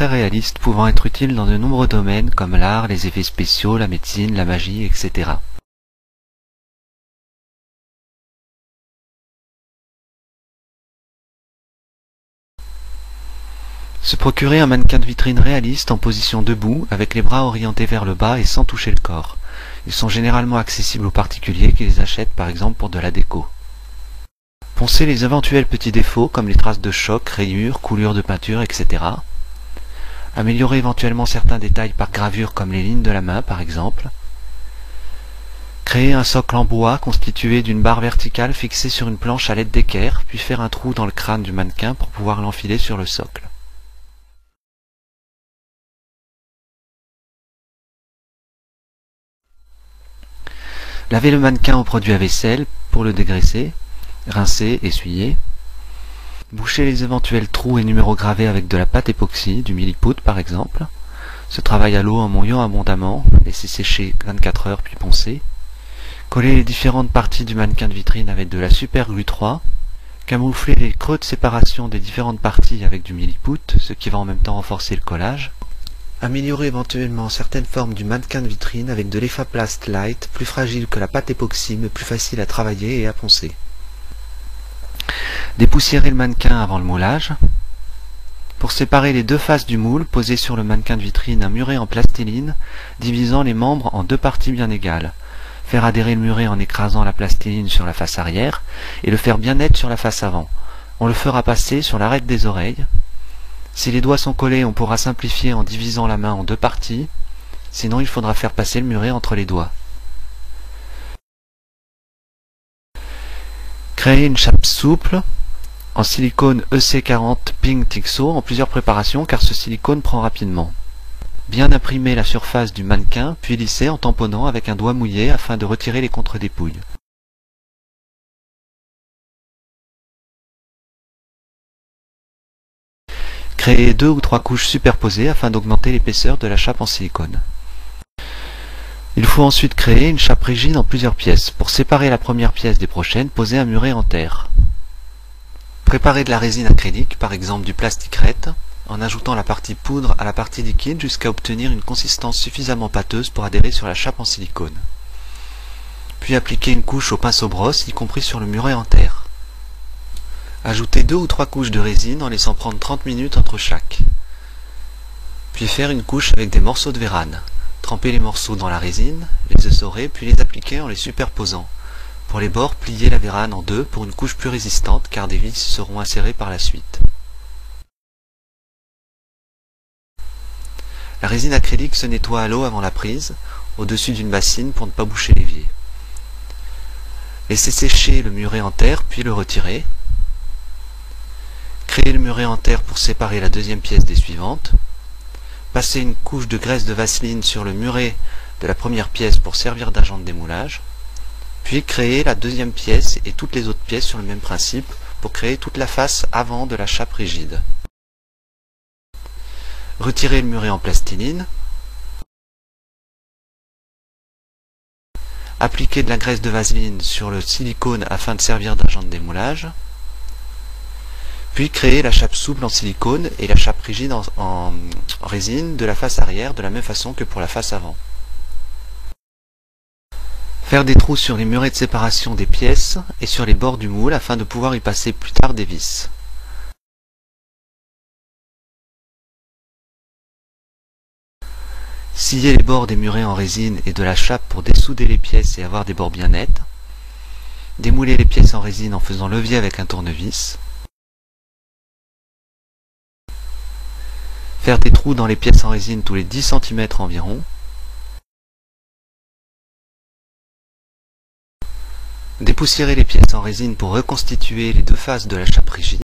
très réalistes pouvant être utiles dans de nombreux domaines comme l'art, les effets spéciaux, la médecine, la magie, etc. Se procurer un mannequin de vitrine réaliste en position debout, avec les bras orientés vers le bas et sans toucher le corps. Ils sont généralement accessibles aux particuliers qui les achètent par exemple pour de la déco. Poncer les éventuels petits défauts comme les traces de choc, rayures, coulures de peinture, etc. Améliorer éventuellement certains détails par gravure comme les lignes de la main par exemple. Créer un socle en bois constitué d'une barre verticale fixée sur une planche à l'aide d'équerre, puis faire un trou dans le crâne du mannequin pour pouvoir l'enfiler sur le socle. Laver le mannequin au produit à vaisselle pour le dégraisser, rincer, essuyer. Boucher les éventuels trous et numéros gravés avec de la pâte époxy, du milliput par exemple. Ce travail à l'eau en mouillant abondamment, laisser sécher 24 heures puis poncer. Coller les différentes parties du mannequin de vitrine avec de la super glue 3. Camoufler les creux de séparation des différentes parties avec du milliput, ce qui va en même temps renforcer le collage. Améliorer éventuellement certaines formes du mannequin de vitrine avec de l'Effaplast Light, plus fragile que la pâte époxy mais plus facile à travailler et à poncer. Dépoussiérer le mannequin avant le moulage. Pour séparer les deux faces du moule, poser sur le mannequin de vitrine un muret en plastiline, divisant les membres en deux parties bien égales. Faire adhérer le muret en écrasant la plastiline sur la face arrière et le faire bien net sur la face avant. On le fera passer sur l'arête des oreilles. Si les doigts sont collés, on pourra simplifier en divisant la main en deux parties, sinon il faudra faire passer le muret entre les doigts. Créer une chape souple en silicone EC40 Ping Tixo en plusieurs préparations car ce silicone prend rapidement. Bien imprimer la surface du mannequin, puis lisser en tamponnant avec un doigt mouillé afin de retirer les contre-dépouilles. Créer 2 ou 3 couches superposées afin d'augmenter l'épaisseur de la chape en silicone. Il faut ensuite créer une chape rigide en plusieurs pièces. Pour séparer la première pièce des prochaines, poser un muret en terre. Préparer de la résine acrylique, par exemple du plasticrete, en ajoutant la partie poudre à la partie liquide jusqu'à obtenir une consistance suffisamment pâteuse pour adhérer sur la chape en silicone. Puis appliquer une couche au pinceau-brosse, y compris sur le muret en terre. Ajouter 2 ou 3 couches de résine en laissant prendre 30 minutes entre chaque. Puis faire une couche avec des morceaux de vérane. Tremper les morceaux dans la résine, les essorer, puis les appliquer en les superposant. Pour les bords, plier la vérane en deux pour une couche plus résistante car des vis seront insérées par la suite. La résine acrylique se nettoie à l'eau avant la prise, au-dessus d'une bassine pour ne pas boucher l'évier. Laissez sécher le muret en terre, puis le retirer. Créer le muret en terre pour séparer la deuxième pièce des suivantes. Passer une couche de graisse de vaseline sur le muret de la première pièce pour servir d'agent de démoulage. Puis créer la deuxième pièce et toutes les autres pièces sur le même principe pour créer toute la face avant de la chape rigide. Retirer le muret en plastiline. Appliquer de la graisse de vaseline sur le silicone afin de servir d'agent de démoulage. Puis créer la chape souple en silicone et la chape rigide en résine de la face arrière de la même façon que pour la face avant. Faire des trous sur les murets de séparation des pièces et sur les bords du moule afin de pouvoir y passer plus tard des vis. Scier les bords des murets en résine et de la chape pour dessouder les pièces et avoir des bords bien nets. Démouler les pièces en résine en faisant levier avec un tournevis. Faire des trous dans les pièces en résine tous les 10 cm environ. Dépoussiérer les pièces en résine pour reconstituer les deux faces de la chape rigide.